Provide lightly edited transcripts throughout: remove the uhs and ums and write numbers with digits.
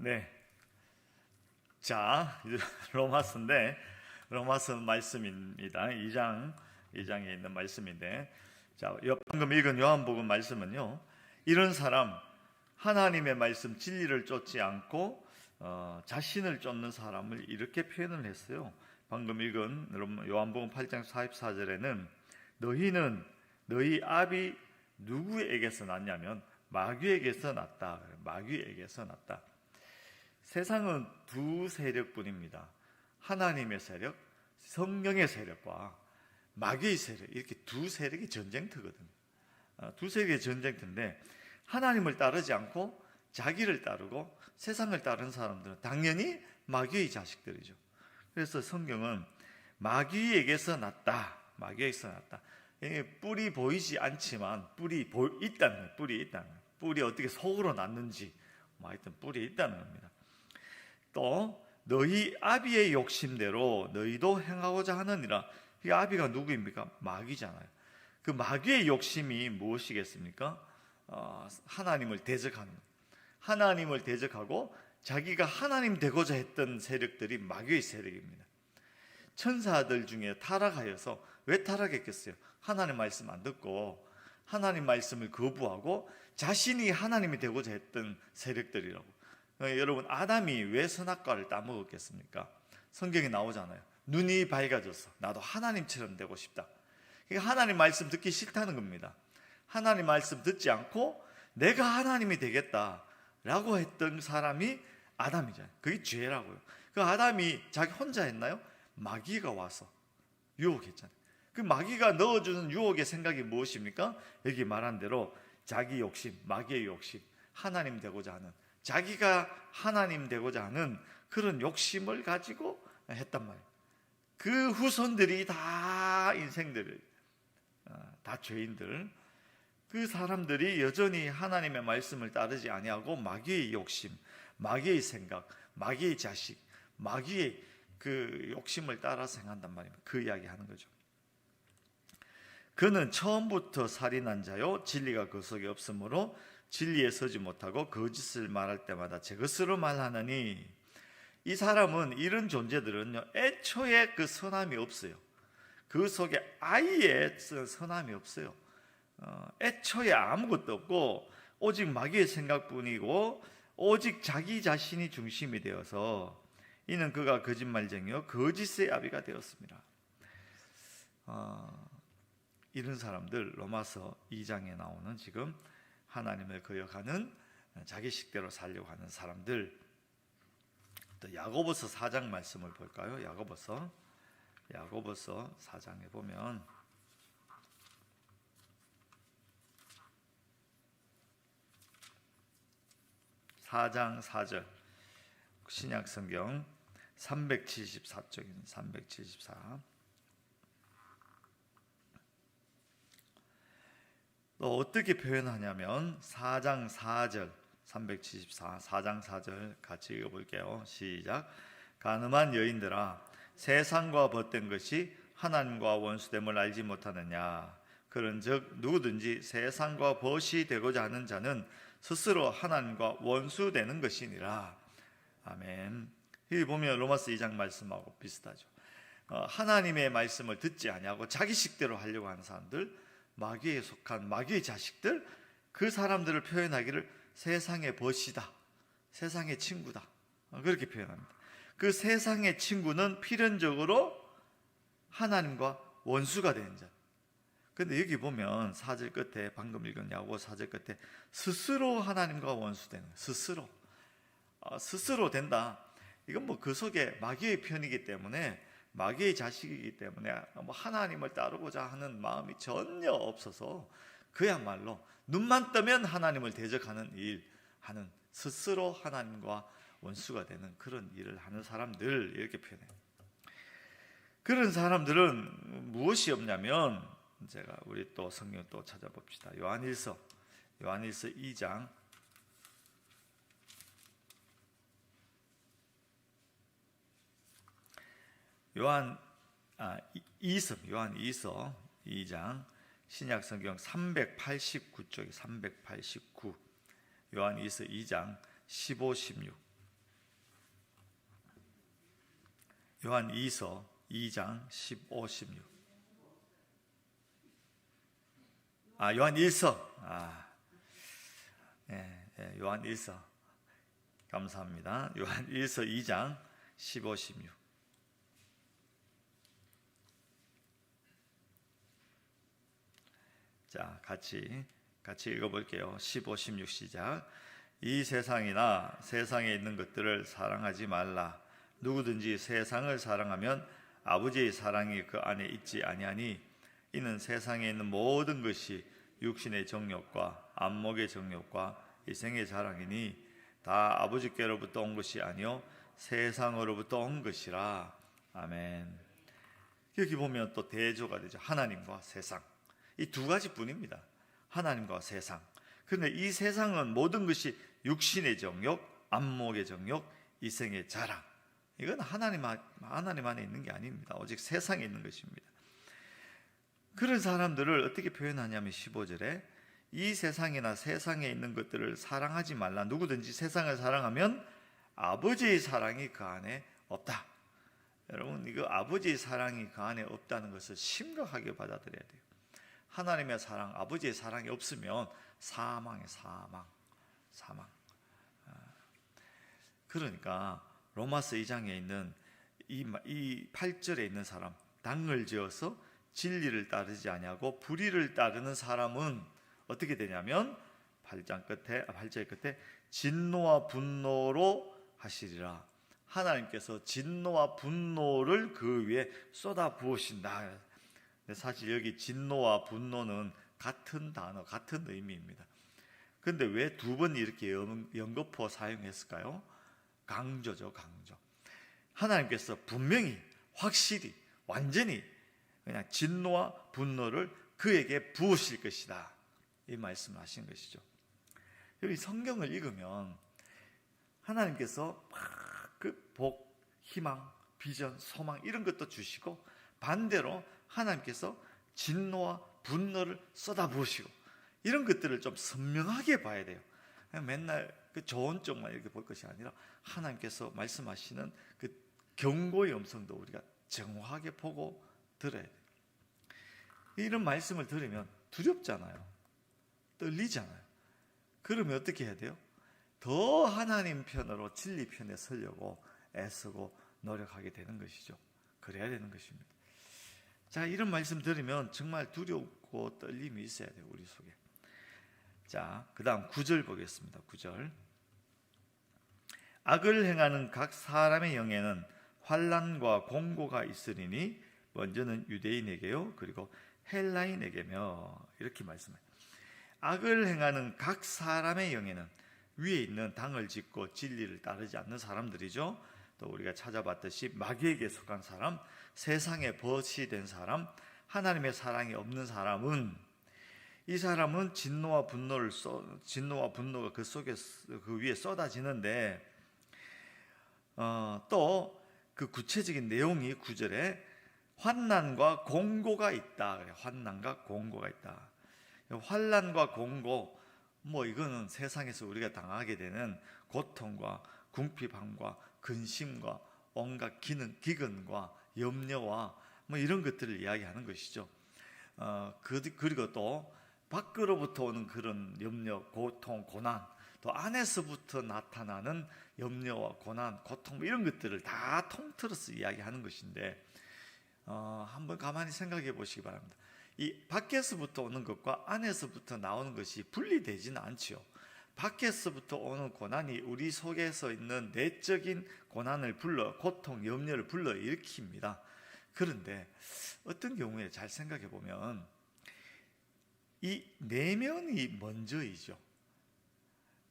네. 자, 이제 로마서인데, 로마서 말씀입니다. 2장에 있는 말씀인데, 자, 방금 읽은 요한복음 말씀은요, 이런 사람, 하나님의 말씀 진리를 쫓지 않고 자신을 쫓는 사람을 이렇게 표현을 했어요. 방금 읽은 요한복음 8장 44절에는 너희는 너희 아비 누구에게서 났냐면 마귀에게서 났다. 마귀에게서 났다. 세상은 두 세력뿐입니다. 하나님의 세력, 성령의 세력과 마귀의 세력, 이렇게 두 세력이 전쟁터거든요. 두 세력의 전쟁터인데 하나님을 따르지 않고 자기를 따르고 세상을 따르는 사람들은 당연히 마귀의 자식들이죠. 그래서 성경은 마귀에게서 났다. 마귀에게서 났다. 뿔이 보이지 않지만 뿔이 있다는 거예요. 뿔이 있다는 거예요. 뿔이 어떻게 속으로 났는지 하여튼 뿔이 있다는 겁니다. 또 너희 아비의 욕심대로 너희도 행하고자 하느니라. 이 아비가 누구입니까? 마귀잖아요. 그 마귀의 욕심이 무엇이겠습니까? 하나님을 대적하는, 하나님을 대적하고 자기가 하나님 되고자 했던 세력들이 마귀의 세력입니다. 천사들 중에 타락하여서, 왜 타락했겠어요? 하나님 말씀 안 듣고 하나님 말씀을 거부하고 자신이 하나님이 되고자 했던 세력들이라고. 여러분, 아담이 왜 선악과를 따먹었겠습니까? 성경에 나오잖아요. 눈이 밝아져서 나도 하나님처럼 되고 싶다. 그러니까 하나님 말씀 듣기 싫다는 겁니다. 하나님 말씀 듣지 않고 내가 하나님이 되겠다라고 했던 사람이 아담이잖아요. 그게 죄라고요. 그 아담이 자기 혼자 했나요? 마귀가 와서 유혹했잖아요. 그 마귀가 넣어주는 유혹의 생각이 무엇입니까? 여기 말한 대로 자기 욕심, 마귀의 욕심, 하나님 되고자 하는, 자기가 하나님 되고자 하는 그런 욕심을 가지고 했단 말이에요. 그 후손들이 다 인생들, 다 죄인들, 그 사람들이 여전히 하나님의 말씀을 따르지 아니하고 마귀의 욕심, 마귀의 생각, 마귀의 자식, 마귀의 그 욕심을 따라서 행한단 말입니다. 그 이야기 하는 거죠. 그는 처음부터 살인한 자요, 진리가 그 속에 없으므로 진리에 서지 못하고 거짓을 말할 때마다 제 것으로 말하느니. 이 사람은, 이런 존재들은요, 애초에 그 선함이 없어요. 그 속에 아예 선함이 없어요. 애초에 아무것도 없고 오직 마귀의 생각뿐이고 오직 자기 자신이 중심이 되어서 이는 그가 거짓말쟁이요 거짓의 아비가 되었습니다. 이런 사람들, 로마서 2장에 나오는 지금 하나님을 거역하는, 자기 식대로 살려고 하는 사람들. 또 야고보서 4장 말씀을 볼까요? 야고보서 4장에 보면 (4장 4절) 신약성경 374쪽입니다. 374. 또 어떻게 표현하냐면 4장 4절, 374, 4장 4절 같이 읽어볼게요. 시작. 간음한 여인들아, 세상과 벗된 것이 하나님과 원수됨을 알지 못하느냐. 그런즉 누구든지 세상과 벗이 되고자 하는 자는 스스로 하나님과 원수되는 것이니라. 아멘. 여기 보면 로마서 2장 말씀하고 비슷하죠. 하나님의 말씀을 듣지 아니하고 자기식대로 하려고 하는 사람들, 마귀에 속한 마귀의 자식들, 그 사람들을 표현하기를 세상의 벗이다, 세상의 친구다, 그렇게 표현합니다. 그 세상의 친구는 필연적으로 하나님과 원수가 되는 자. 근데 여기 보면 4절 끝에, 방금 읽은 야고보 4절 끝에 스스로 하나님과 원수되는, 스스로 된다. 이건 뭐 그 속에 마귀의 편이기 때문에, 마귀의 자식이기 때문에 하나님을 따르고자 하는 마음이 전혀 없어서 그야말로 눈만 뜨면 하나님을 대적하는 일 하는, 스스로 하나님과 원수가 되는 그런 일을 하는 사람들, 이렇게 표현해요. 그런 사람들은 무엇이 없냐면, 제가 우리 또 성경 또 찾아봅시다. 요한일서 2장 요한 2서 2장 신약성경 389쪽에 389, 요한 2서 2장 15, 16. 요한 2서 2장 15, 16. 요한 1서. 요한 1서. 감사합니다. 요한 1서 2장 15, 16. 자, 같이 읽어볼게요. 15, 16 시작. 이 세상이나 세상에 있는 것들을 사랑하지 말라. 누구든지 세상을 사랑하면 아버지의 사랑이 그 안에 있지 아니하니 이는 세상에 있는 모든 것이 육신의 정욕과 안목의 정욕과 이생의 자랑이니 다 아버지께로부터 온 것이 아니요 세상으로부터 온 것이라. 아멘. 여기 보면 또 대조가 되죠. 하나님과 세상. 이 두 가지뿐입니다. 하나님과 세상. 그런데 이 세상은 모든 것이 육신의 정욕, 안목의 정욕, 이생의 자랑. 이건 하나님 안에 있는 게 아닙니다. 오직 세상에 있는 것입니다. 그런 사람들을 어떻게 표현하냐면 15절에 이 세상이나 세상에 있는 것들을 사랑하지 말라. 누구든지 세상을 사랑하면 아버지의 사랑이 그 안에 없다. 여러분, 이거 아버지의 사랑이 그 안에 없다는 것을 심각하게 받아들여야 돼요. 하나님의 사랑, 아버지의 사랑이 없으면 사망이에요. 사망. 그러니까 로마서 2장에 있는 이 8절에 있는 사람, 당을 지어서 진리를 따르지 아니하고 불의를 따르는 사람은 어떻게 되냐면 8절 끝에 진노와 분노로 하시리라. 하나님께서 진노와 분노를 그 위에 쏟아 부으신다. 사실 여기 진노와 분노는 같은 단어, 같은 의미입니다. 그런데 왜 두 번 이렇게 연거푸어 사용했을까요? 강조죠, 강조. 하나님께서 분명히, 확실히, 완전히 그냥 진노와 분노를 그에게 부으실 것이다. 이 말씀을 하신 것이죠. 여기 성경을 읽으면 하나님께서 그 복, 희망, 비전, 소망 이런 것도 주시고 반대로 하나님께서 진노와 분노를 쏟아부으시고 이런 것들을 좀 선명하게 봐야 돼요. 맨날 그 좋은 쪽만 이렇게 볼 것이 아니라 하나님께서 말씀하시는 그 경고의 음성도 우리가 정확하게 보고 들어야 돼요. 이런 말씀을 들으면 두렵잖아요. 떨리잖아요. 그러면 어떻게 해야 돼요? 더 하나님 편으로 진리 편에 서려고 애쓰고 노력하게 되는 것이죠. 그래야 되는 것입니다. 자, 이런 말씀 들으면 정말 두렵고 떨림이 있어야 돼요, 우리 속에. 자, 그 다음 9절 보겠습니다. 9절. 악을 행하는 각 사람의 영에는 환난과 공고가 있으리니 먼저는 유대인에게요, 그리고 헬라인에게며. 이렇게 말씀해요. 악을 행하는 각 사람의 영에는 위에 있는 당을 짓고 진리를 따르지 않는 사람들이죠. 또 우리가 찾아봤듯이 마귀에게 속한 사람, 세상에 벗이 된 사람, 하나님의 사랑이 없는 사람은, 이 사람은 진노와 분노가 그 속에, 그 위에 쏟아지는데, 또 그 구체적인 내용이 9절에 환난과 공고가 있다. 그래요. 환난과 공고가 있다. 환난과 공고, 이거는 세상에서 우리가 당하게 되는 고통과 궁핍함과 근심과 온갖 기근과 염려와 이런 것들을 이야기하는 것이죠. 그리고 또 밖으로부터 오는 그런 염려, 고통, 고난, 또 안에서부터 나타나는 염려와 고난, 고통 이런 것들을 다 통틀어서 이야기하는 것인데, 한번 가만히 생각해 보시기 바랍니다. 이 밖에서부터 오는 것과 안에서부터 나오는 것이 분리되지는 않지요. 밖에서부터 오는 고난이 우리 속에서 있는 내적인 고난을 고통, 염려를 불러일으킵니다. 그런데 어떤 경우에 잘 생각해 보면 이 내면이 먼저이죠.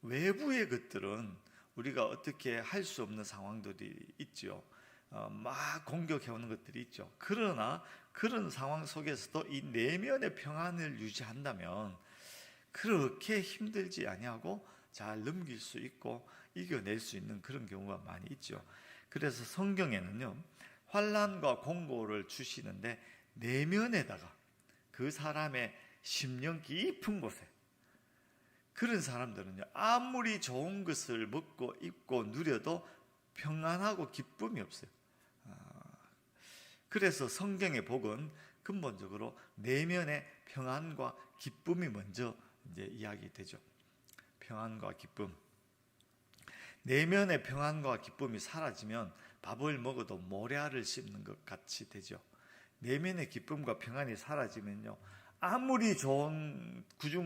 외부의 것들은 우리가 어떻게 할 수 없는 상황들이 있죠. 막 공격해오는 것들이 있죠. 그러나 그런 상황 속에서도 이 내면의 평안을 유지한다면 그렇게 힘들지 아니하고 잘 넘길 수 있고 이겨낼 수 있는 그런 경우가 많이 있죠. 그래서 성경에는요, 환난과 공고를 주시는데 내면에다가 그 사람의 심령 깊은 곳에, 그런 사람들은요, 아무리 좋은 것을 먹고 입고 누려도 평안하고 기쁨이 없어요. 그래서 성경의 복은 근본적으로 내면의 평안과 기쁨이 먼저 이제 이야기되죠. 평안과 기쁨. 내면의 평안과 기쁨이 사라지면 밥을 먹어도 모래알을 씹는 것 같이 되죠. 내면의 기쁨과 평안이 사라지면요, 아무리 좋은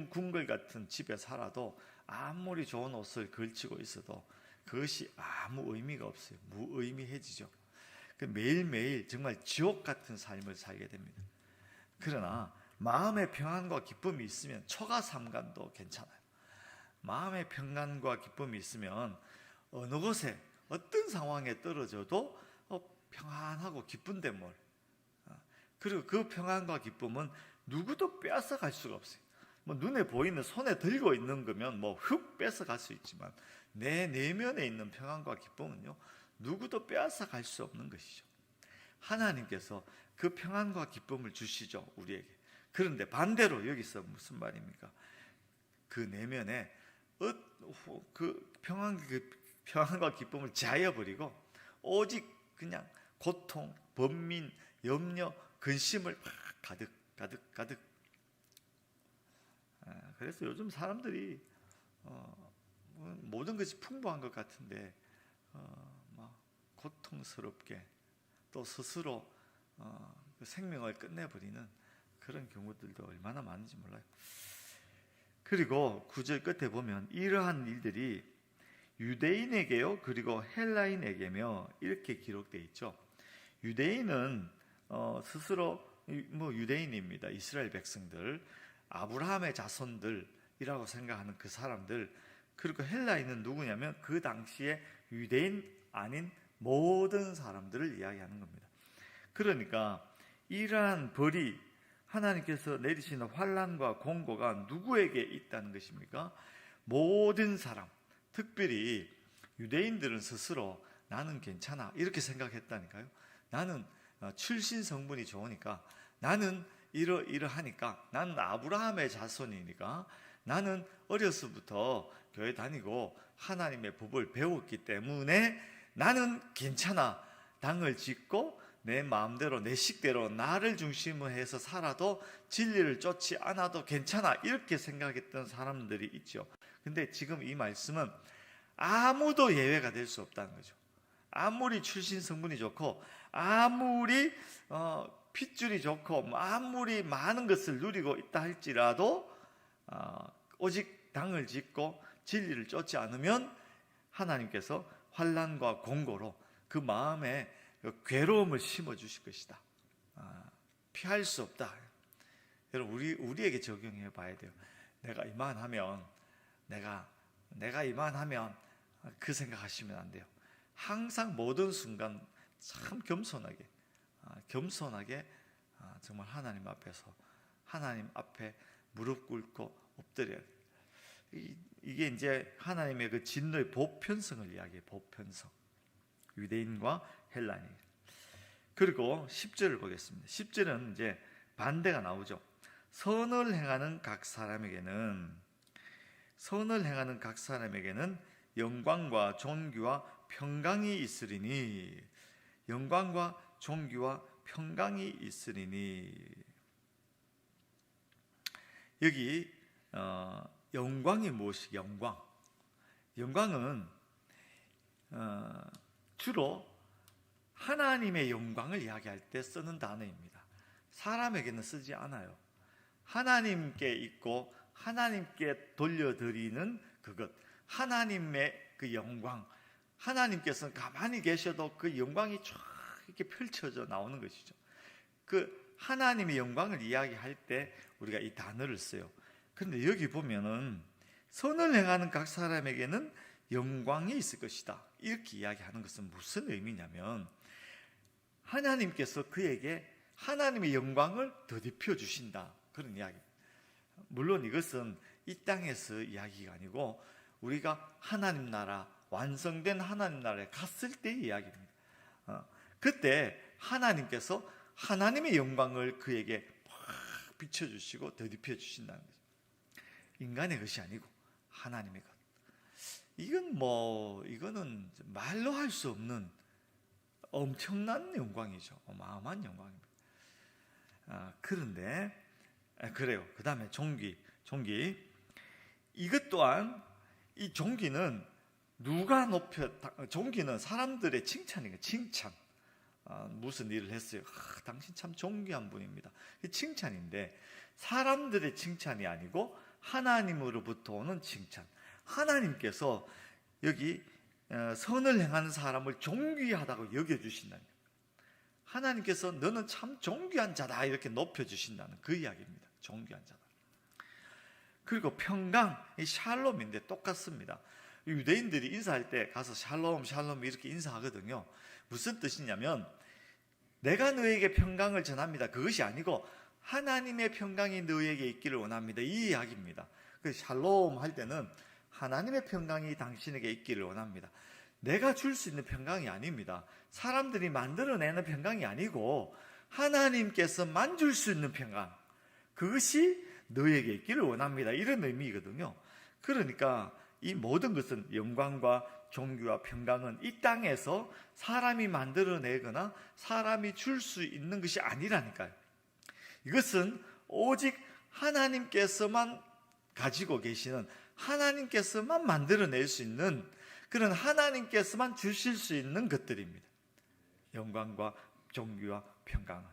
궁궐 같은 집에 살아도, 아무리 좋은 옷을 걸치고 있어도 그것이 아무 의미가 없어요. 무의미해지죠. 매일매일 정말 지옥 같은 삶을 살게 됩니다. 그러나 마음의 평안과 기쁨이 있으면 초가삼간도 괜찮아요. 마음의 평안과 기쁨이 있으면 어느 곳에 어떤 상황에 떨어져도 평안하고 기쁜데 뭘. 그리고 그 평안과 기쁨은 누구도 빼앗아갈 수가 없어요. 뭐 눈에 보이는, 손에 들고 있는 거면 뭐 훅 뺏어갈 수 있지만, 내 내면에 있는 평안과 기쁨은요, 누구도 빼앗아갈 수 없는 것이죠. 하나님께서 그 평안과 기쁨을 주시죠, 우리에게. 그런데 반대로 여기서 무슨 말입니까? 그 내면에 그 평안과 기쁨을 제하여버리고 오직 그냥 고통, 번민, 염려, 근심을 가득. 그래서 요즘 사람들이 모든 것이 풍부한 것 같은데 막 고통스럽게 또 스스로 생명을 끝내버리는 그런 경우들도 얼마나 많은지 몰라요. 그리고 9절 끝에 보면 이러한 일들이 유대인에게요, 그리고 헬라인에게며 이렇게 기록되어 있죠. 유대인은 스스로 유대인입니다. 이스라엘 백성들, 아브라함의 자손들이라고 생각하는 그 사람들. 그리고 헬라인은 누구냐면 그 당시에 유대인 아닌 모든 사람들을 이야기하는 겁니다. 그러니까 이러한 벌이, 하나님께서 내리시는 환난과 공고가 누구에게 있다는 것입니까? 모든 사람, 특별히 유대인들은 스스로 나는 괜찮아 이렇게 생각했다니까요. 나는 출신 성분이 좋으니까, 나는 이러하니까, 나는 아브라함의 자손이니까, 나는 어려서부터 교회 다니고 하나님의 법을 배웠기 때문에 나는 괜찮아. 당을 짓고 내 마음대로, 내 식대로 나를 중심으로 해서 살아도 진리를 쫓지 않아도 괜찮아, 이렇게 생각했던 사람들이 있죠. 근데 지금 이 말씀은 아무도 예외가 될 수 없다는 거죠. 아무리 출신 성분이 좋고, 아무리 핏줄이 좋고, 아무리 많은 것을 누리고 있다 할지라도 오직 당을 짓고 진리를 쫓지 않으면 하나님께서 환난과 공고로 그 마음에 괴로움을 심어주실 것이다. 피할 수 없다. 여러분, 우리에게 적용해 봐야 돼요. 내가 이만하면 그 생각하시면 안 돼요. 항상 모든 순간 참 겸손하게 정말 하나님 앞에 무릎 꿇고 엎드려야 돼요. 이게 이제 하나님의 그 진노의 보편성을 이야기해요. 보편성. 유대인과 헬라인. 그리고 10절을 보겠습니다. 10절은 이제 반대가 나오죠. 선을 행하는 각 사람에게는 영광과 존귀와 평강이 있으리니. 영광과 존귀와 평강이 있으리니. 여기 영광이 무엇이? 영광은 주로 하나님의 영광을 이야기할 때 쓰는 단어입니다. 사람에게는 쓰지 않아요. 하나님께 있고 하나님께 돌려드리는 그것, 하나님의 그 영광, 하나님께서는 가만히 계셔도 그 영광이 쫙 이렇게 펼쳐져 나오는 것이죠. 그 하나님의 영광을 이야기할 때 우리가 이 단어를 써요. 그런데 여기 보면은 선을 행하는 각 사람에게는 영광이 있을 것이다, 이렇게 이야기하는 것은 무슨 의미냐면, 하나님께서 그에게 하나님의 영광을 더입혀 주신다, 그런 이야기입니다. 물론 이것은 이 땅에서 이야기가 아니고 우리가 하나님 나라, 완성된 하나님 나라에 갔을 때의 이야기입니다. 그때 하나님께서 하나님의 영광을 그에게 확 비춰주시고 더입혀 주신다는 거죠. 인간의 것이 아니고 하나님의 것. 이거는 말로 할 수 없는 엄청난 영광이죠. 어마어마한 영광입니다. 그런데 그래요. 그 다음에 종기. 이것 또한 이 종기는 종기는 사람들의 칭찬이에요. 칭찬. 무슨 일을 했어요? 당신 참 존귀한 분입니다. 칭찬인데 사람들의 칭찬이 아니고 하나님으로부터 오는 칭찬. 하나님께서 여기 선을 행하는 사람을 존귀하다고 여겨주신다는 거예요. 하나님께서 너는 참 존귀한 자다 이렇게 높여주신다는 그 이야기입니다. 존귀한 자다. 그리고 평강, 이 샬롬인데 똑같습니다. 유대인들이 인사할 때 가서 샬롬 이렇게 인사하거든요. 무슨 뜻이냐면 내가 너에게 평강을 전합니다. 그것이 아니고 하나님의 평강이 너에게 있기를 원합니다. 이 이야기입니다. 그 샬롬 할 때는 하나님의 평강이 당신에게 있기를 원합니다. 내가 줄 수 있는 평강이 아닙니다. 사람들이 만들어내는 평강이 아니고 하나님께서만 줄 수 있는 평강, 그것이 너에게 있기를 원합니다. 이런 의미거든요. 그러니까 이 모든 것은 영광과 존귀와 평강은 이 땅에서 사람이 만들어내거나 사람이 줄 수 있는 것이 아니라니까요. 이것은 오직 하나님께서만 가지고 계시는, 하나님께서만 만들어낼 수 있는, 그런 하나님께서만 주실 수 있는 것들입니다. 영광과 존귀와 평강은.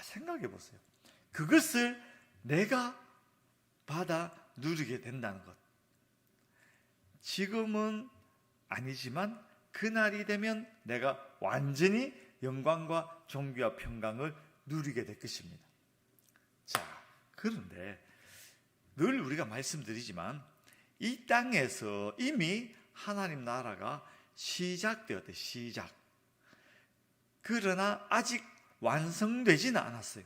생각해 보세요. 그것을 내가 받아 누리게 된다는 것. 지금은 아니지만 그날이 되면 내가 완전히 영광과 존귀와 평강을 누리게 될 것입니다. 자, 그런데 늘 우리가 말씀드리지만 이 땅에서 이미 하나님 나라가 시작되었대. 시작. 그러나 아직 완성되지는 않았어요.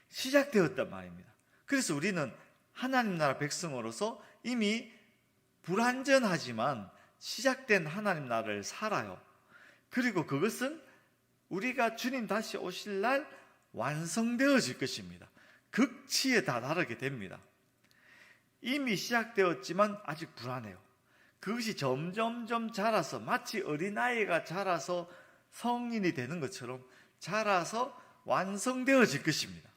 시작되었단 말입니다. 그래서 우리는 하나님 나라 백성으로서 이미 불완전하지만 시작된 하나님 나라를 살아요. 그리고 그것은 우리가 주님 다시 오실 날 완성되어질 것입니다. 극치에 다다르게 됩니다. 이미 시작되었지만 아직 불안해요. 그것이 점점점 자라서 마치 어린아이가 자라서 성인이 되는 것처럼 자라서 완성되어질 것입니다.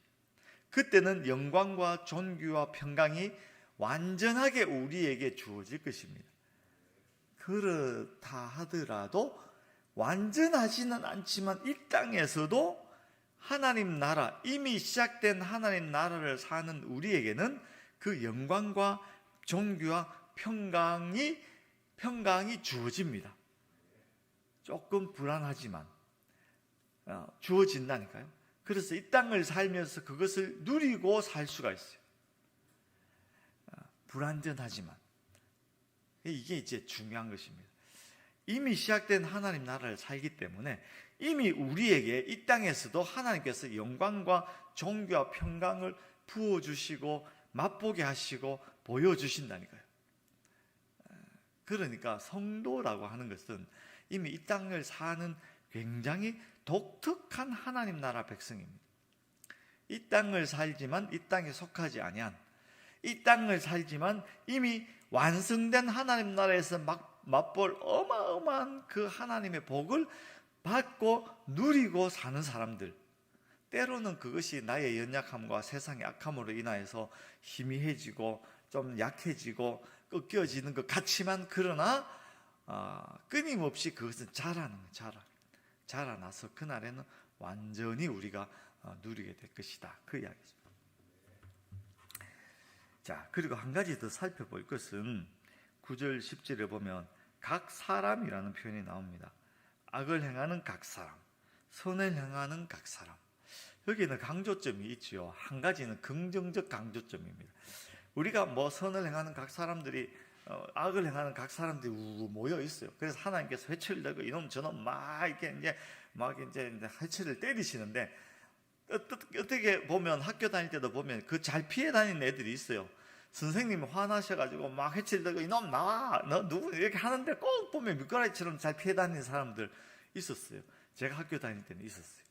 그때는 영광과 존귀와 평강이 완전하게 우리에게 주어질 것입니다. 그렇다 하더라도 완전하지는 않지만 이 땅에서도 하나님 나라, 이미 시작된 하나님 나라를 사는 우리에게는 그 영광과 존귀와 평강이 주어집니다. 조금 불안하지만 주어진다니까요. 그래서 이 땅을 살면서 그것을 누리고 살 수가 있어요. 불완전하지만 이게 이제 중요한 것입니다. 이미 시작된 하나님 나라를 살기 때문에 이미 우리에게 이 땅에서도 하나님께서 영광과 존귀와 평강을 부어주시고 맛보게 하시고 보여주신다니까요. 그러니까 성도라고 하는 것은 이미 이 땅을 사는 굉장히 독특한 하나님 나라 백성입니다. 이 땅을 살지만 이 땅에 속하지 아니한, 이 땅을 살지만 이미 완성된 하나님 나라에서 맛볼 어마어마한 그 하나님의 복을 받고 누리고 사는 사람들. 때로는 그것이 나의 연약함과 세상의 악함으로 인하여서 희미해지고 좀 약해지고 꺾여지는 것 같지만, 그러나 끊임없이 그것은 자라나서 그날에는 완전히 우리가 누리게 될 것이다. 그 이야기죠. 자, 그리고 한 가지 더 살펴볼 것은 9절 10절에 보면 각 사람이라는 표현이 나옵니다. 악을 행하는 각 사람, 선을 행하는 각 사람. 여기는 강조점이 있죠. 한 가지는 긍정적 강조점입니다. 우리가 선을 행하는 각 사람들이, 악을 행하는 각 사람들이 모여 있어요. 그래서 하나님께서 회초리를 들고 이놈 저놈 막 이제 회초리를 때리시는데, 어떻게 보면 학교 다닐 때도 보면 그 잘 피해 다니는 애들이 있어요. 선생님이 화나셔가지고 막 회초리 들고 이놈 나와, 너 누구 이렇게 하는데 꼭 보면 미꾸라지처럼 잘 피해 다니는 사람들 있었어요. 제가 학교 다닐 때는 있었어요.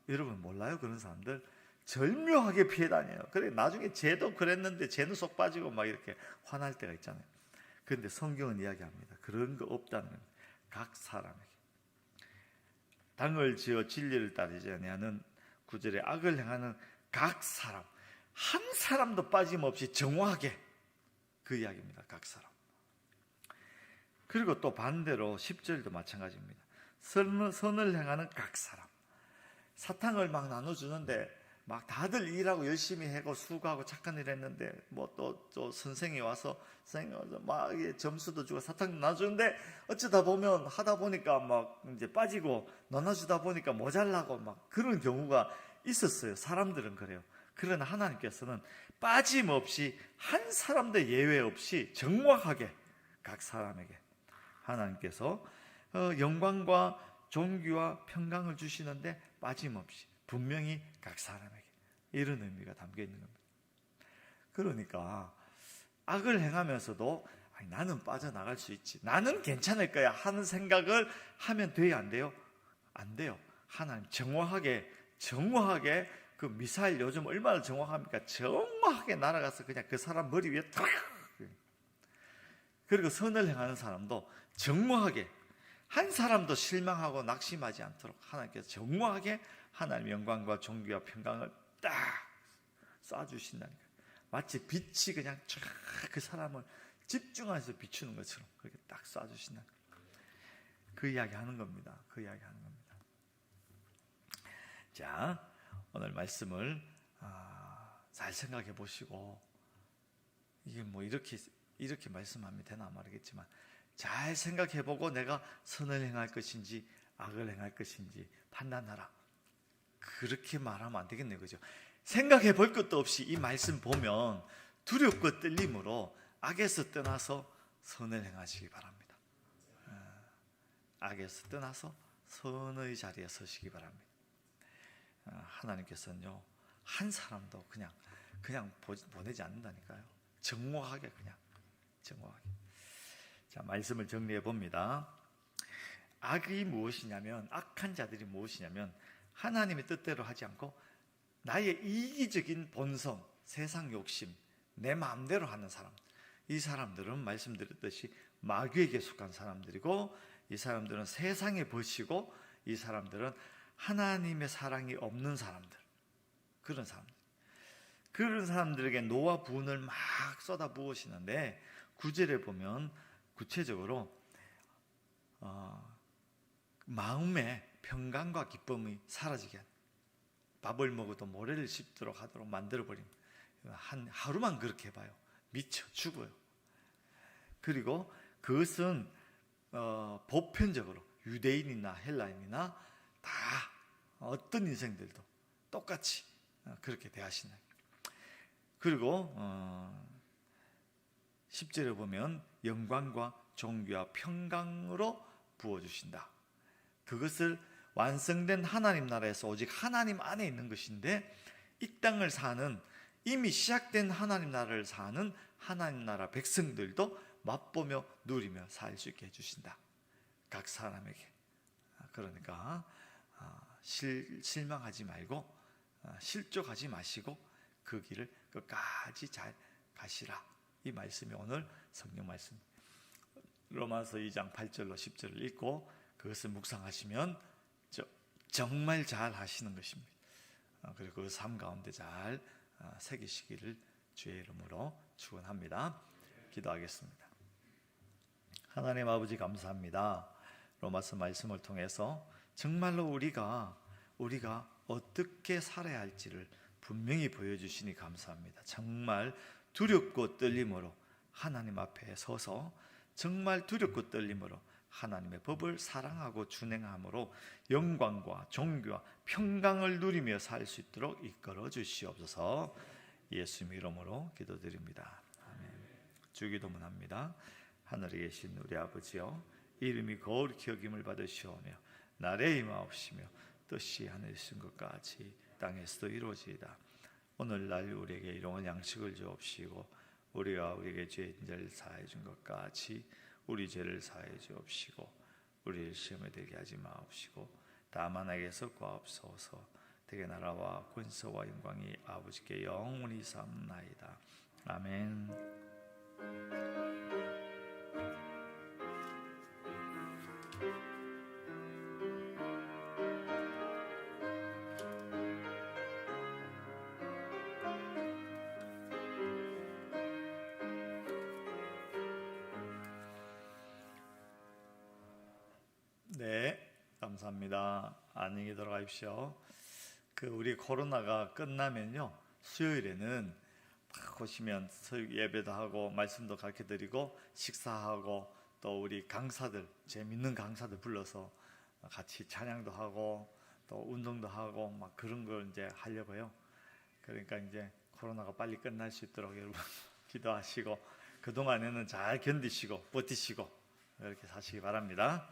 여러분 몰라요? 그런 사람들 절묘하게 피해 다녀요. 그래 나중에 쟤도 그랬는데 쟤는 속 빠지고 막 이렇게 화날 때가 있잖아요. 그런데 성경은 이야기합니다. 그런 거 없다는 겁니다. 각 사람에게. 당을 지어 진리를 따르지 아니하는 9절에 악을 행하는 각 사람, 한 사람도 빠짐없이 정확하게, 그 이야기입니다. 각 사람. 그리고 또 반대로 10절도 마찬가지입니다. 선을 행하는 각 사람. 사탕을 막 나눠주는데 막 다들 일하고 열심히 하고 수고하고 착한 일 했는데 뭐 또 선생이 와서 막 점수도 주고 사탕도 나눠주는데 어쩌다 보면 하다 보니까 막 이제 빠지고 나눠주다 보니까 모자라고 막 그런 경우가 있었어요. 사람들은 그래요. 그러나 하나님께서는 빠짐없이 한 사람도 예외 없이 정확하게 각 사람에게 하나님께서 영광과 존귀와 평강을 주시는데 빠짐없이 분명히 각 사람에게, 이런 의미가 담겨 있는 겁니다. 그러니까 악을 행하면서도 나는 빠져나갈 수 있지, 나는 괜찮을 거야 하는 생각을 하면 돼요, 안 돼요? 안 돼요. 하나님 정확하게 그 미사일 요즘 얼마나 정확합니까? 정확하게 날아가서 그냥 그 사람 머리 위에 탁. 그리고 선을 행하는 사람도 정확하게, 한 사람도 실망하고 낙심하지 않도록 하나님께서 정확하게 하나님의 영광과 존귀와 평강을 딱 쏴주신다니까요. 마치 빛이 그냥 쫙 그 사람을 집중해서 비추는 것처럼 그렇게 딱 쏴주신다. 그 이야기 하는 겁니다. 그 이야기 하는 겁니다. 자, 오늘 말씀을 잘 생각해 보시고, 이게 뭐 이렇게 말씀하면 되나 모르겠지만 잘 생각해 보고 내가 선을 행할 것인지 악을 행할 것인지 판단하라. 그렇게 말하면 안 되겠네요, 그죠? 생각해 볼 것도 없이 이 말씀 보면 두렵고 떨림으로 악에서 떠나서 선을 행하시기 바랍니다. 악에서 떠나서 선의 자리에 서시기 바랍니다. 하나님께서는요, 한 사람도 그냥 보내지 않는다니까요. 정확하게, 그냥 정확하게. 자, 말씀을 정리해 봅니다. 악이 무엇이냐면, 악한 자들이 무엇이냐면 하나님의 뜻대로 하지 않고 나의 이기적인 본성, 세상 욕심, 내 마음대로 하는 사람. 이 사람들은 말씀드렸듯이 마귀에게 속한 사람들이고, 이 사람들은 세상에 버시고, 이 사람들은 하나님의 사랑이 없는 사람들. 그런 사람들에게 노와 분을 막 쏟아 부으시는데 9절에 보면 구체적으로 마음의 평강과 기쁨이 사라지게 하는, 밥을 먹어도 모래를 씹도록 하도록 만들어버립니다. 하루만 그렇게 해봐요. 미쳐 죽어요. 그리고 그것은 보편적으로 유대인이나 헬라인이나 다 어떤 인생들도 똑같이 그렇게 대하시는. 그리고 10절에 보면 영광과 존귀와 평강으로 부어주신다. 그것을 완성된 하나님 나라에서 오직 하나님 안에 있는 것인데, 이 땅을 사는, 이미 시작된 하나님 나라를 사는 하나님 나라 백성들도 맛보며 누리며 살 수 있게 해주신다. 각 사람에게. 그러니까 실망하지 말고 실족하지 마시고 그 길을 끝까지 잘 가시라. 이 말씀이 오늘 성경 말씀. 로마서 2장 8절로 10절을 읽고 그것을 묵상하시면 정말 잘 하시는 것입니다. 그리고 그 삶 가운데 잘 새기시기를 주의 이름으로 축원합니다. 기도하겠습니다. 하나님 아버지, 감사합니다. 로마서 말씀을 통해서 정말로 우리가 어떻게 살아야 할지를 분명히 보여주시니 감사합니다. 정말 두렵고 떨림으로 하나님 앞에 서서, 정말 두렵고 떨림으로 하나님의 법을 사랑하고 준행함으로 영광과 존귀와 평강을 누리며 살 수 있도록 이끌어 주시옵소서. 예수 이름으로 기도드립니다. 아멘. 주기도문합니다. 하늘에 계신 우리 아버지여, 이름이 거룩히 여김을 받으시오며 날에 임하옵시며 뜻이 하늘에서 것 같이 땅에서도 이루어지이다. 오늘날 우리에게 일용할 양식을 주옵시고, 우리가 우리에게 죄인 자를 사하여 준 것 같이 우리 죄를 사하여 주옵시고, 우리를 시험에 들게 하지 마옵시고 다만 악에서 구하옵소서. 대개 나라와 권세와 영광이 아버지께 영원히 삼나이다. 아멘. 감사합니다. 안녕히 들어가십시오. 우리 코로나가 끝나면요, 수요일에는 딱 오시면 예배도 하고 말씀도 가르쳐드리고 식사하고 또 우리 강사들, 재밌는 강사들 불러서 같이 찬양도 하고 또 운동도 하고 막 그런 걸 이제 하려고요. 그러니까 이제 코로나가 빨리 끝날 수 있도록 여러분 기도하시고 그동안에는 잘 견디시고 버티시고 이렇게 사시기 바랍니다.